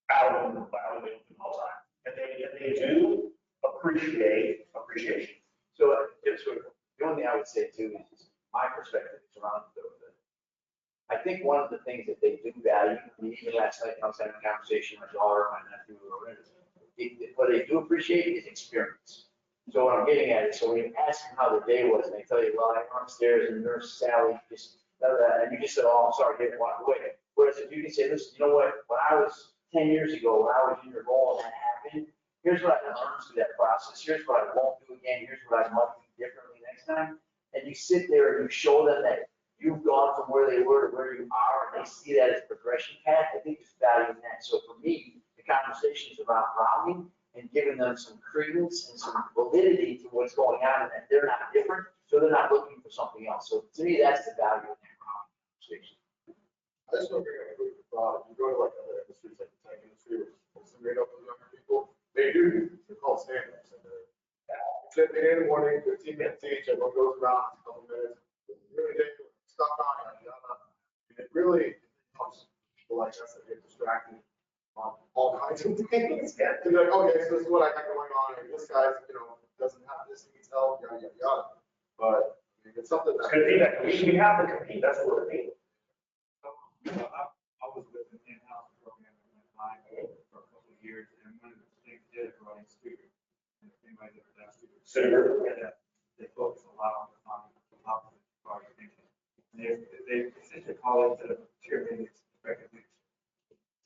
out in the open all the time. And they do appreciation. So, the only thing I would say too is my perspective is around the, I think one of the things that they do value, I mean, even last night, I was having a conversation with my daughter, my nephew, what they do appreciate is experience. So what I'm getting at is, so when you ask them how their day was, and they tell you, well, I went upstairs and Nurse Sally just, and you just said, oh, I'm sorry, I didn't walk away. Whereas if you can say, listen, you know what, when I was 10 years ago, when I was in your role and that happened, here's what I learned through that process. Here's what I won't do again. Here's what I might do differently next time. And you sit there and you show them that you've gone from where they were to where you are, and they see that as progression path. I think there's value in that. So for me, the conversation is about grounding and giving them some credence and some validity to what's going on, and that they're not different, so they're not looking for something else. So to me, that's the value in that grounding conversation. I just want to bring up a quick thought. You go to like other industries, like the tech industry, or some great up with younger people, they do, they're called stand-ups. And they're, except in the morning, 15 minutes each, everyone goes around, a couple minutes, really get stuck on it, and it really helps people like us that get distracted on all kinds of things. To be like, okay, so this is what I got going on, and this guy's, doesn't have this, he needs help, yada, yada, yada. But I mean, it's something It's that. good feedback. We have to compete. That's what we're doing. I was with an in-house program at my time for a couple of years, and one of the things they did running speakers. And if anybody's ever done speakers. Super. They focus a lot on opposite party thinking. And they essentially call it the cheerleading effective leadership.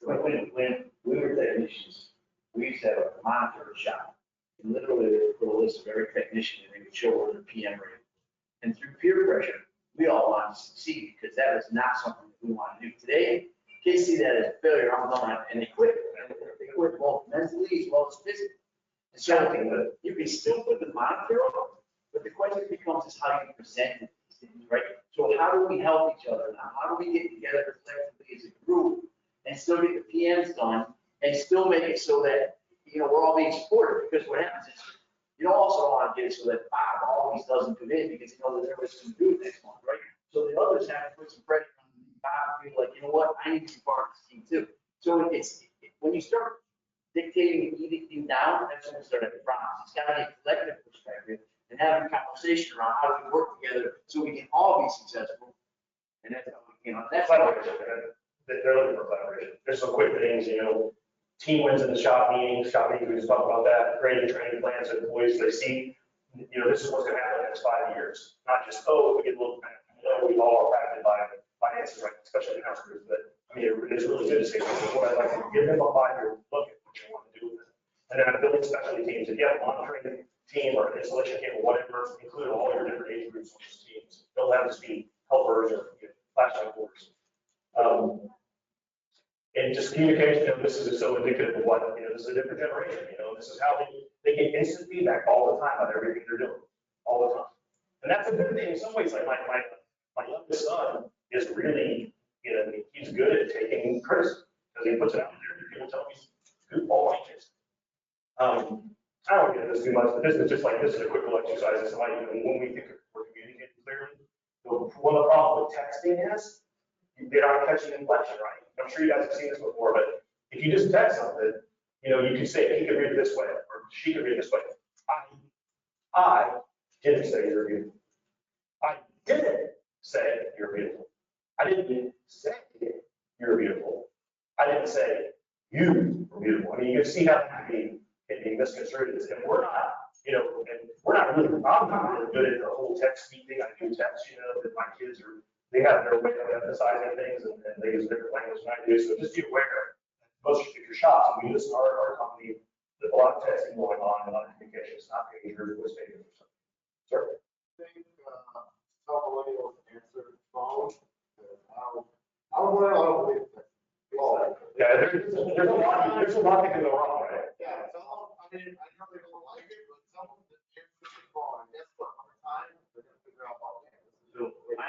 So when we were technicians, we used to have a monitor shop. And literally, they would put a list of every technician, and they would show where their PM rating. And through peer pressure, we all wanted to succeed, because that was not something that we wanted to do. Today, kids see that as a failure, I'm going, and they quit. And they quit both mentally as well as physically. And so you can still put the monitor on, but the question becomes is how you present these things, right? So how do we help each other now? How do we get together collectively as a group and still get the PMs done and still make it so that, we're all being supported? Because what happens is, you don't also want to get it so that Bob always doesn't come in because everybody's going to do it next month, right? So the others have to put some pressure on Bob and be like, you know what, I need to be part of this team too. So when you start dictating and eating down, that's when we start having problems. It's got to be a collective perspective and having a conversation around how we work together so we can all be successful. And that's how we, that's how They're looking for collaboration. There's some quick things, team wins in the shop meetings, we just talked about that, creating training plans for employees, they see, this is what's gonna happen in the next 5 years. Not just, we get a little, we all are impacted by finances, right, especially in house groups, but I mean, it's really good to say, this is what I'd like to give them a 5-year look at what you want to do with it. And then I'm building specialty teams, if you have a monitoring team or an installation team or whatever, include all your different age groups on those teams. Don't have to be helpers or flashlight workers. And just communication, this is so indicative of what, this is a different generation, this is how they get instant feedback all the time on everything they're doing, all the time. And that's a good thing in some ways, like my youngest son is really, he's good at taking criticism, because he puts it out there, people tell me he's goofball changes. I don't get this too much, but this is just like, this is a quick little exercise, it's like, when we think we're communicating clearly, one of the problems with texting is, they're not catching inflection, right? I'm sure you guys have seen this before, but if you just text something, you can say, he could read it this way, or she could read it this way. I didn't say you're beautiful. I didn't say you're beautiful. I didn't say you're beautiful. I didn't say you were beautiful. I mean, you can see how that can be misconstrued. And we're not, and we're not really, I'm not really good at the whole text speak thing. I do text, that my kids are, they have their way of emphasizing things and they use different language than I do. So just be aware. Most of your shops, we just started our company, there's a lot of texting going on and a lot of communication. It's not pagers or statements or something. Sir? I think how millennials answer the phone. I don't believe it. Yeah, there's a lot that can go wrong, right? Yeah, I know they don't like it, but some of them answer the phone. And guess what? Over time, they're gonna figure out what it is. So my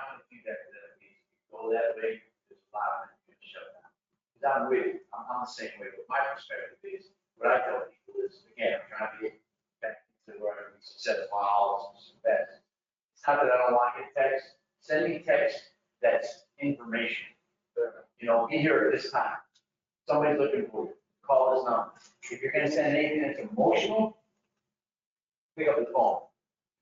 only feedback to that is, go that way, there's a lot of it shut down. Because I'm with you, I'm the same way, but my perspective is, what I tell people is, again, not that I don't want to get text, send me text that's information. You know, be here at this time. Somebody's looking for you, call this number. If you're gonna send anything that's emotional, pick up the phone.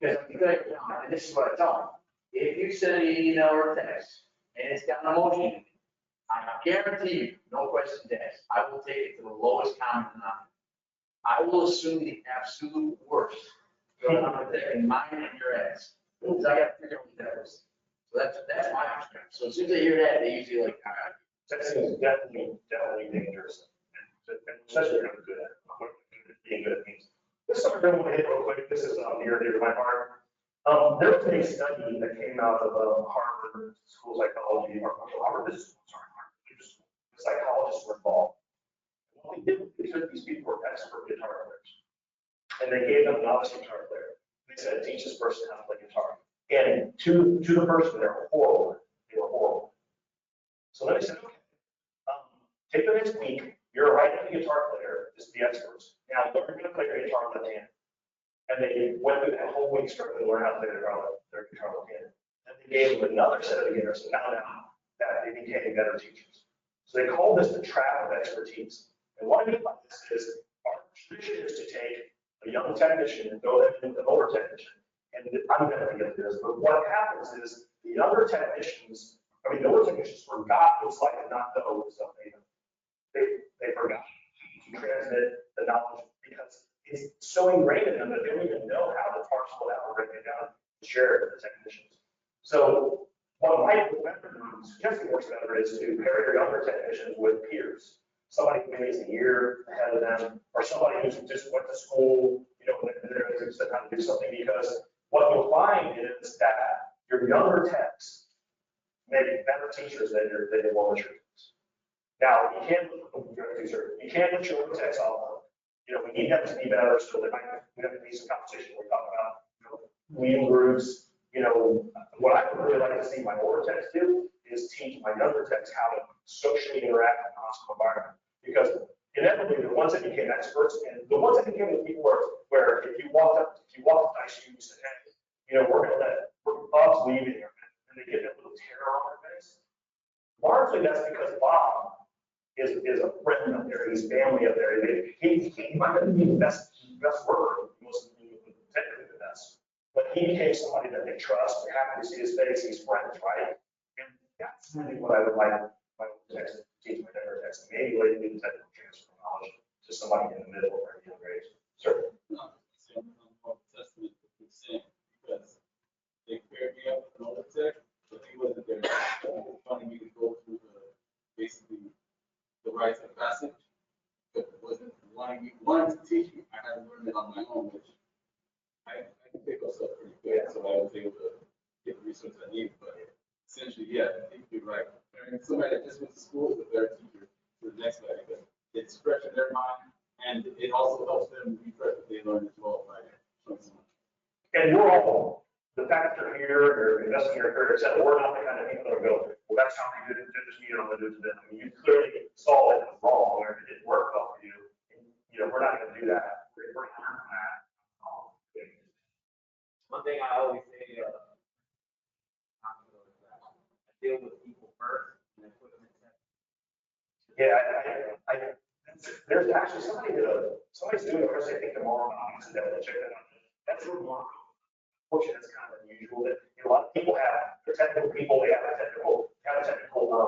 Because I'm gonna tell you now, and this is what I tell them, if you send me an email or a text, and it's got emotion, I guarantee you, no questions asked, I will take it to the lowest common denominator. I will assume the absolute worst, so that I'm protecting mine and your ass. Because I got to figure out what that is. So that's my perspective. So as soon as they hear that, they usually like, all right. Texting is definitely dangerous, and especially if you're good at it, being good at things. This is something I want to hit real quick. This is near and dear to my heart. There was a study that came out of Harvard School of Psychology, or Harvard Business School, sorry, Harvard Business School. The psychologists were involved. And what they did was they took these people who were expert guitar players, and they gave them a novice guitar player. They said, teach this person how to play guitar. And to the person, they were horrible. They were horrible. So then they said, okay, take the next week, you're a right-handed guitar player, just the experts. Now, learn how to play your guitar left-handed. And they went through that whole week struggle to learn how to play their guitar left-handed. And they gave them another set of beginners and found out that they became better teachers. So they called this the trap of expertise. And what I mean by this is, our tradition is to take a young technician and throw them into an older technician. And I'm never gonna get this, but what happens is the younger technicians, the older technicians forgot what it's like to not know stuff they forgot to transmit the knowledge because it's so ingrained in them that they don't even know how to parcel it out or break it down and share it with the technicians. So what might suggest works better is to pair your younger technicians with peers. Somebody who maybe is a year ahead of them, or somebody who just went to school, they're how to do something, because what you'll find is that your younger techs may be better teachers than your more mature techs. Now, you can't let your older techs off. We need them to be better, so we have a decent conversation. We're talking about leading groups. What I would really like to see my older techs do is teach my younger techs how to socially interact in a hostile environment. Because inevitably, the ones that became experts and the ones that became the people where if you walked up to ICU, you said, hey, we're Bob's leaving, and they get that little terror on their face. Largely, that's because Bob is a friend up there, he's family up there. He might not be the best worker, technically the best, but he became somebody that they trust. They're happy to see his face. He's friends, right? And that's really what I would like my text to teach my younger text. Maybe later the technical transfer of knowledge to somebody in the middle or younger age. Certainly. No, testament to what saying, because they paired me up with an older tech, but he wasn't there. Wanting me to go through basically the rites of passage, but it wasn't wanting to teach me. I had to learn it on my own, which I can pick us up pretty quick, so I was able to get the resources I need. But essentially, yeah, I think you're right. Somebody that just went to school is a better teacher for the next level, because it's fresh in their mind, and it also helps them refresh what they learned as well by showing someone. And we're all, the fact that you're here, you're investing in your career, etc., we're not the kind of people that will go, well, that's how they did this meeting, I'm gonna do it to them. You clearly saw it was wrong, or it didn't work well for you. We're not gonna do that. We're learning from that. One thing I always say, I deal with people first and then put them in second. Yeah, there's actually somebody's doing a course, I think tomorrow, I'm gonna check that out. That's remarkable. Unfortunately, that's kind of unusual that a lot of people they're technical people, they have a technical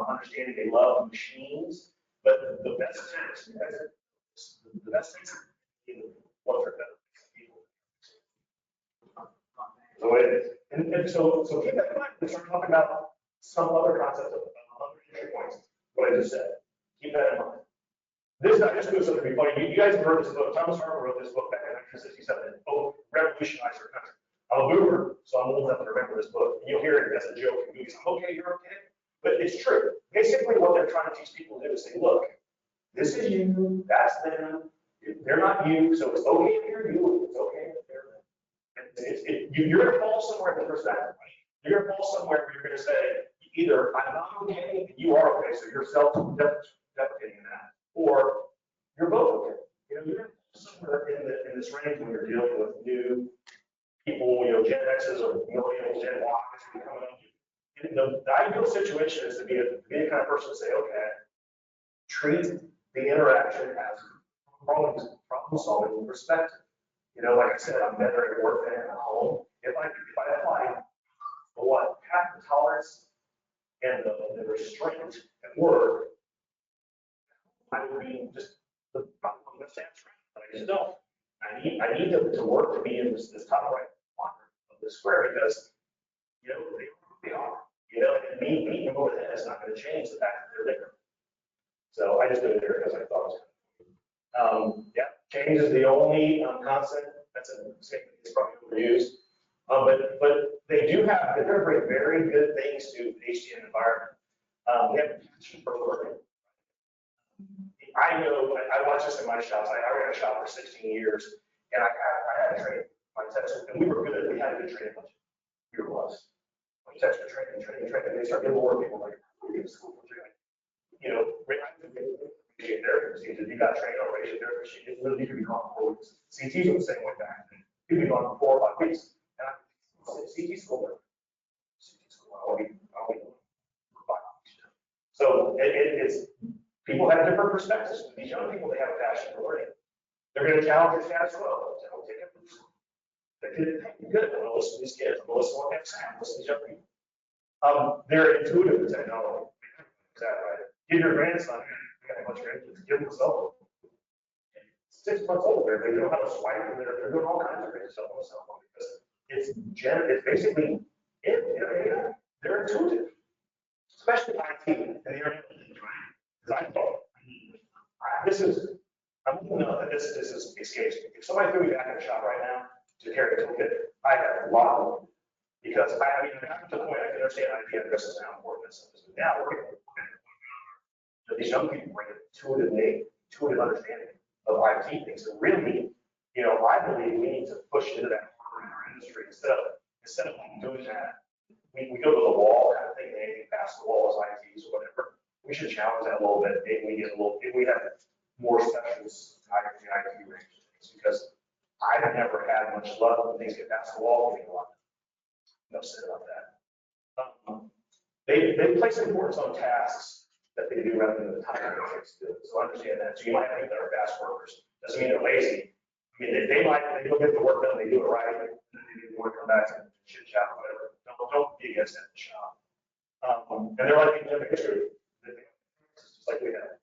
understanding, they love machines, but the best techs, the best things are ones that are better people. So it is. And so keep that in mind. We start talking about some other concepts of other entry points, what I just said. Keep that in mind. This, I just doing something to be funny. You guys have heard this book. Thomas Harper wrote this book back in 1967. It revolutionized our country. I'm a boomer, so I'm old enough to remember this book. And you'll hear it as a joke in movies. Okay, you're okay. But it's true. Basically, what they're trying to teach people to do is say, look, this is you, that's them. They're not you, so it's okay if you're you, it's okay if they're them. You're going to fall somewhere in the first act, right? You're going to fall somewhere where you're going to say, either I'm not okay and you are okay, so you're self-deprecating in that, or you're both okay. You're going to fall somewhere in this range when you're dealing with new people, Gen X's or Millennials, Gen Y's coming up. And the ideal situation is to be the kind of person to say, okay, treat the interaction as problem solving perspective. Like I said, I'm better at work than at home. If I apply half the tolerance and the restraint at work, I would be just the problem with that, but I just don't. I need to work to be in this top right quadrant of the square because, they are. And me over that is not going to change the fact that they're different. So I just did it there because I thought it was kind of yeah, change is the only concept. That's a statement that's probably overused. But they do have, they're bring very good things to the HTM environment. We have a passion for learning. I know, I watched this in my shops. I ran a shop for 16 years, and I had a training. My techs, and we were good. We had a good training budget. We were blessed. My techs were training. They started getting more people like, we're in school for training. Radiation therapy procedures, you got trained on radiation therapy procedures, you could be gone for 4 weeks. CTs were the same way back then. You could be gone for 4 or 5 weeks. And I CT school, I'll be 5 weeks. So it's, people have different perspectives. These young people, they have a passion for learning. They're going to challenge your status quo. So don't take it. They're good. I'm going to listen to these kids. I'm going to listen to what they have to say. I'm going to listen to these young people. They're intuitive with technology. Is that right? Give your grandson, we got a bunch of grandkids, give them a cell phone. 6 months old, they know how to swipe, and they're doing all kinds of great stuff on the cell phone because it's basically they're intuitive, especially IT and the internet. Because I thought I'm looking up that this is escapes me. If somebody threw me back in the shop right now to carry a toolkit, I have a lot of them because I got to the point I can understand IP addresses now important than something. Now we're these young people bring an intuitive understanding of IT things. And really, I believe we need to push into that part in our industry instead of doing that. We go to the wall kind of thing, anything past the wall is ITs or whatever. We should challenge that a little bit. Maybe we have more specialists in the IT range because I've never had much luck when things get past the wall. I'm upset about that. They place importance on tasks that they do rather than the time it takes to do it. So understand that. So you might think they're fast workers. Doesn't mean they're lazy. I mean, they go get the work done, they do it right, and then they want to come back and chit chat or whatever. Don't be against that in the shop. And they're like academic history. Just like we have.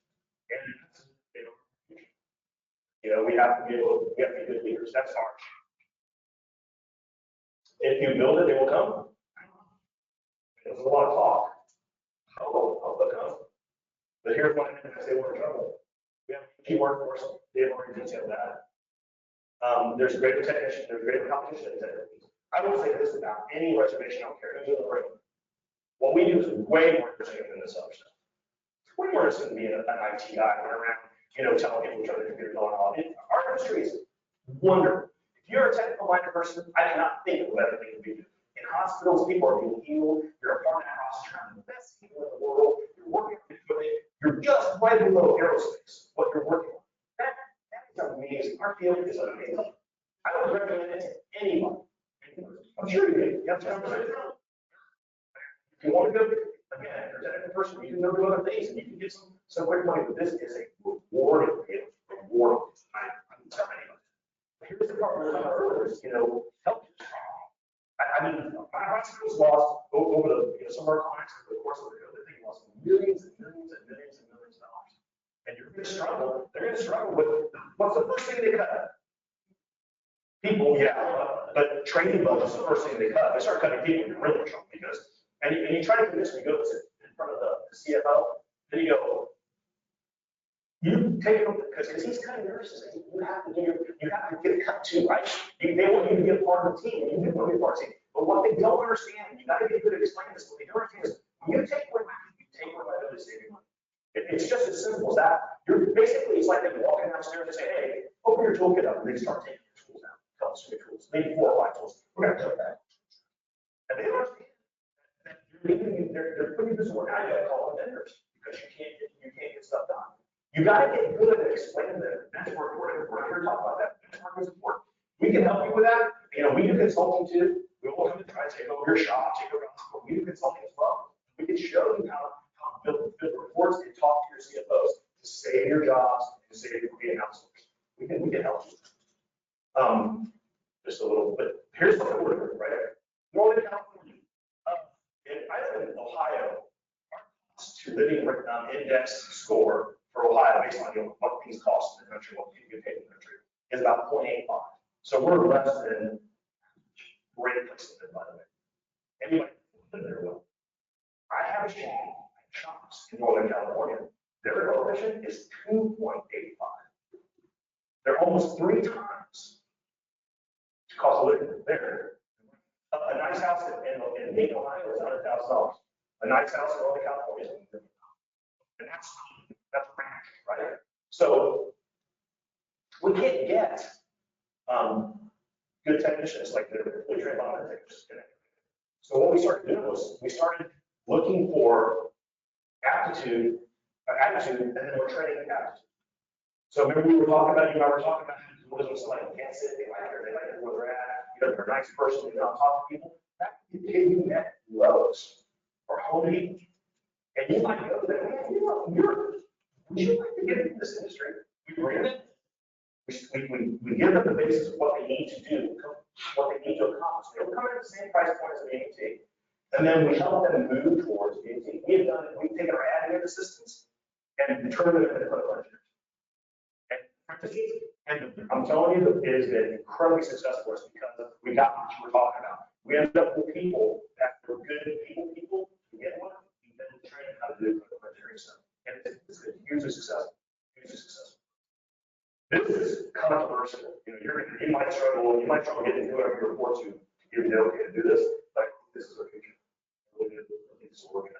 And we have to be good leaders. That's hard. If you build it, they will come. There's a lot of talk. They'll come. But here's what happens if they were in trouble. We have a key workforce, they have already detailed that. There's greater technician, there's greater competition in technicians. I will say this about any reservation, I don't care who's in the room. What we do is way more interesting than this other stuff. It's way more interesting than being an IT guy running around, telling people which other computer going on. Our industry is wonderful. If you're a technical minded person, I cannot think of a better thing to be doing. In hospitals, people are being healed. You're a part of hospital, the best people in the world. You're working with equipment. You're just right below aerospace, what you're working on. That is amazing. Our field is amazing. I would recommend it to anyone. I'm sure you do. You have to understand. If you want to go, again, if you're a technical person, you can go do other things and you can get some great money, but this is a rewarding field. Rewarding. I'm telling you. Here's the part we were talking about earlier is, help. I mean, my hospital's lost over some of our clients over the course of the thing lost millions and millions and millions and millions of dollars. And you're going to struggle. They're going to struggle with what's the first thing they cut? People, yeah, but training budgets is the first thing they cut. They start cutting people, you're really in trouble because, and you try to convince me, you go in front of the CFO, then you go, you take them because he's cutting nurses. You have to get cut too, right? They want you to be a part of the team. You do want to be a part of the team. But what they don't understand, you got to get good at explaining this. What they don't understand is when you take away my ability to save you money. It's just as simple as that. It's like them walking downstairs and say, hey, open your toolkit up, and they start taking your tools out. Tell us your tools, maybe 4 or 5 tools. We're going to cut that. And they don't understand that they're putting this work out. You got to call them vendors because you can't get stuff done. You got to get good at explaining that benchmark work. We're here to talk about that. Benchmark is important. We can help you with that. you know, we do consulting too. We will come and try to take over your shop, take over your hospital. We do consulting as well. We can show you how to build reports and talk to your CFOs to save your jobs and save your outsource. We can help you. Just a little bit. Here's what we're doing, right? Northern California. I live in Ohio. Our cost to living index score for Ohio, based on what things cost in the country, what people get paid in the country, is about 0.85. So we're less than great place to live, by the way. Anybody live there will. I have a chain of shops in Northern California. Their coefficient is 2.85. They're almost 3 times the cost of living there. A nice house in Dayton, Ohio is $100,000. A nice house in Northern California is $150,000. And that's ranch, right? So we can't get good technicians like they're fully trained on technicians. So what we started doing was we started looking for attitude, and then we're training attitude. So remember we were talking about, you know, we're talking about what was like can't sit, they like where they're at, you know, they're a nice person, they don't talk to people. That kid you met Lowe's or Home Depot, and you might go there, man, you know, would you like to get into this industry? We bring it. We give them the basis of what they need to do, what they need to accomplish. They'll come at the same price point as an AMT. And then we help them move towards AMT. We've done it. We've taken our admin assistants and turned them into clinical engineers. And I'm telling you, it has been incredibly successful for us because we got what you were talking about. We ended up with people that were good people to get one, and then train them how to do clinical engineering stuff. And it's been hugely successful. Hugely successful. This is controversial. You know, you might struggle getting whoever you report to give you the okay to do this, but this is our future. It's working.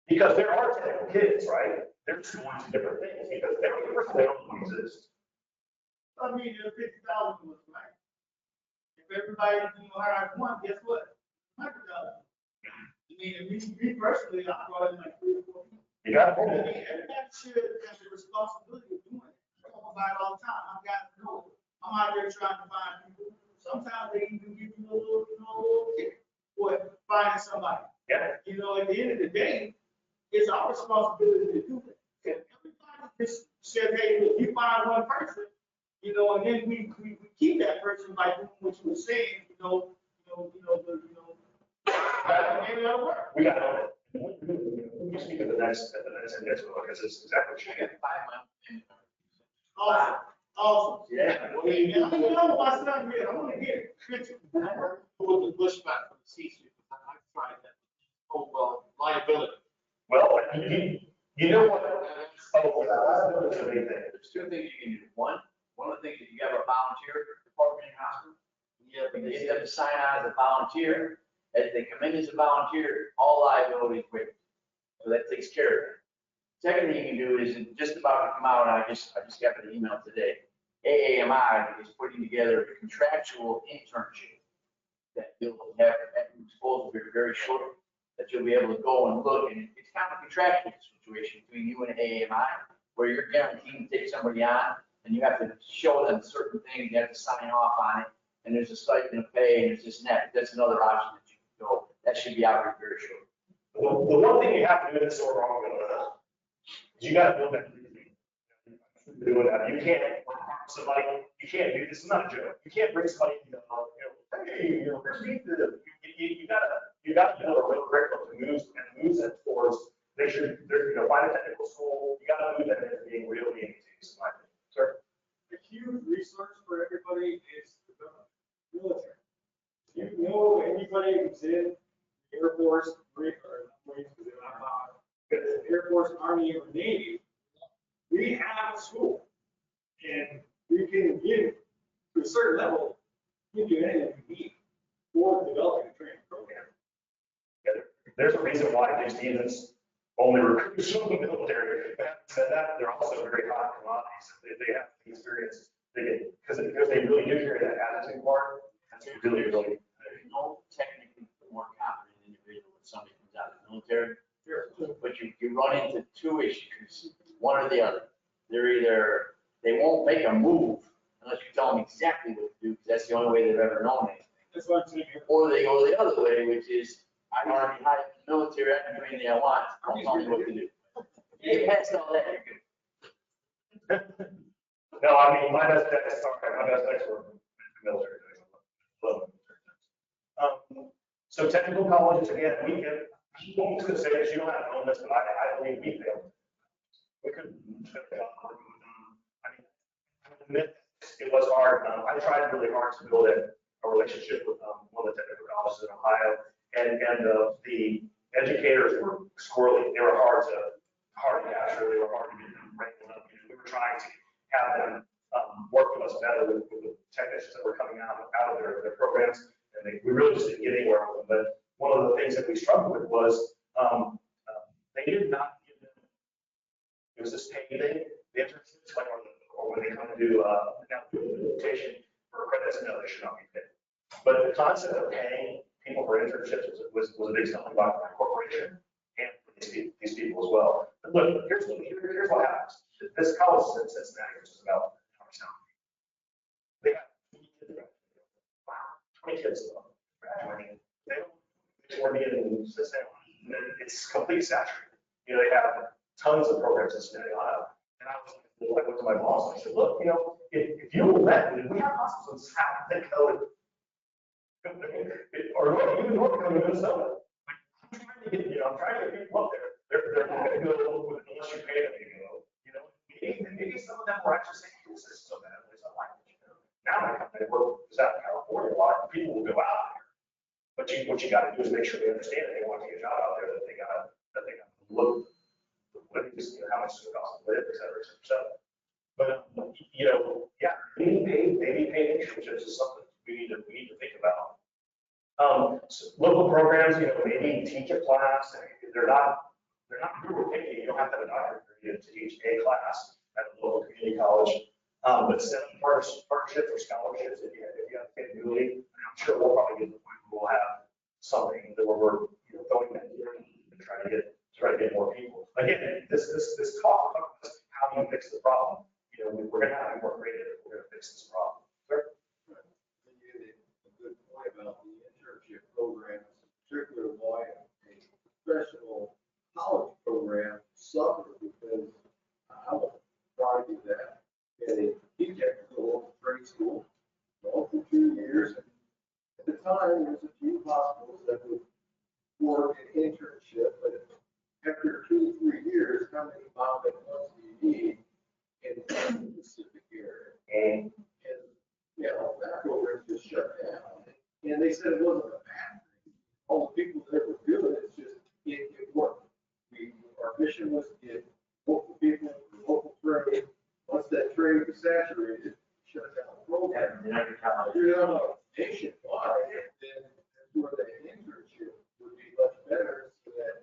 Because there are technical kids, right? They're just going to different things because they don't exist. I mean, if 50,000 was right. If everybody, you know, hired one, guess what? 100,000. I mean, me personally, I brought in like 3 or 4 people. You got I it. mean, everybody should have the responsibility of doing it. I talk about it all the time. I've got to know it. I'm out there trying to find people. Sometimes they even give you a little tip for finding somebody. Yeah. You know, at the end of the day, it's our responsibility to do it. If everybody just said, hey, look, you find one person, you know, and then we keep that person by doing what you were saying, maybe that'll work. We got it. We speak at the next index because it's exactly what you Awesome. Awesome. Yeah. I don't know my son here. I want to hear it. Who was the pushback from the C-suite? I tried that. Oh, well, liability. Well, you know what? That's a big thing. There's 2 things you can do. One of the things is you have a volunteer department in hospital. You have to get them to sign on as a volunteer. As they come in as a volunteer, all liability is waived. So that takes care of it. Second thing you can do is just about to come out, and I just got an email today. AAMI is putting together a contractual internship that you'll have, it's supposed to be very short, that you'll be able to go and look, and it's kind of a contractual situation between you and AAMI, where you're guaranteed to take somebody on, and you have to show them certain things, you have to sign off on it, and there's a stipend of pay, and there's this and that. That's another option that you can go. That should be out here very short. The one thing you have to do in this sort of wrong is you got to build that. Doing that, you can't somebody. You can't do this. Is not a joke. You can't bring somebody. Hey, you got to build a real curriculum that moves them towards. They should. Find a technical school. You got to move them into being real EMTs. Sir. A huge resource for everybody is the military. You know anybody who's in the Air Force, Marines, Air Force, Army, or Navy, we have a school. And we can give, to a certain level, give you anything you need for developing a training program. There's a reason why these demons only recruits from the military. But having said that, they're also very hot commodities. They have the experience, because they really do carry that attitude part. That's really, really. There's no technically more competent individual when somebody comes out of the military. But you run into two issues, one or the other. They're either, they won't make a move unless you tell them exactly what to do, because that's the only way they've ever known anything. That's what I'm saying. Or they go the other way, which is, I'm already high in the military, I can do anything I want, don't tell me what to do. You passed all that, you're good. No, I mean, my best ex were military. So technical colleges, again, we can, I'm just gonna say this, you don't have to own this, but I believe we failed. We couldn't. I mean, I admit it was hard. I tried really hard to build a relationship with one of the technical colleges in Ohio, and the educators were squirrely. They were hard to capture. They were hard to get them wrangled up. We were trying to have them work with us better with the technicians that were coming out of their programs, and we really just didn't get anywhere with them. But one of the things that we struggled with was they did not give them, it was this pay thing, the internships, like, or when they come to do implementation for credits, no, they should not be paid. But the concept of paying people for internships was a big stumbling block for my corporation and for these people as well. But look, here's what happens. This college is in Cincinnati, which is about an hour south. They have 20 kids graduating. They were being Cincinnati. It's completely saturated. They have tons of programs in Cincinnati, Ohio. And I went to my boss and I said, look, if you will let me, we have hospitals in South Dakota, or even North Dakota, Minnesota. I'm trying to get people up there. They're not going to go unless you pay them to go. Maybe some of them were actually saying, this is so bad. It's not like it. Now my company works out in California a lot. People will go out there. But what you got to do is make sure they understand that they want to get a job out there, that they got to look how much it's going to cost to live, et cetera, et cetera, et cetera. But yeah, maybe paid internships is something we need to think about. So local programs, maybe teach a class. They're not really picky. You don't have to have a doctorate degree to teach a class at a local community college. But set up partnerships or scholarships if you have the capability. I'm sure we'll probably get to the point where we'll have something that we're going that year and try to get more people. Again, this talk about how do you fix the problem? We're going to have to be more creative if we're going to fix this problem. Sure. And you had a good point about the internship programs, particularly why a professional college program suffered, because I will argue that a technical trade school, all for 2 years. And at the time, there's a few hospitals that would work an internship, but after 2 or 3 years, how many mounted months do you need in the Pacific area? And that program just shut down. And they said it wasn't a bad thing. All the people that were doing it, it's just, it worked. Our mission was to get local people, local trade. Once that trade was saturated, shut down the program. Nationwide, then that's where the internship would be much better, so that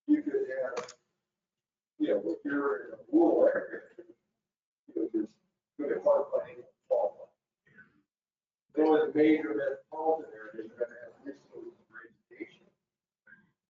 you could have, if you're in a rural area, you're good at hard money, qualified. There was a major metropolitan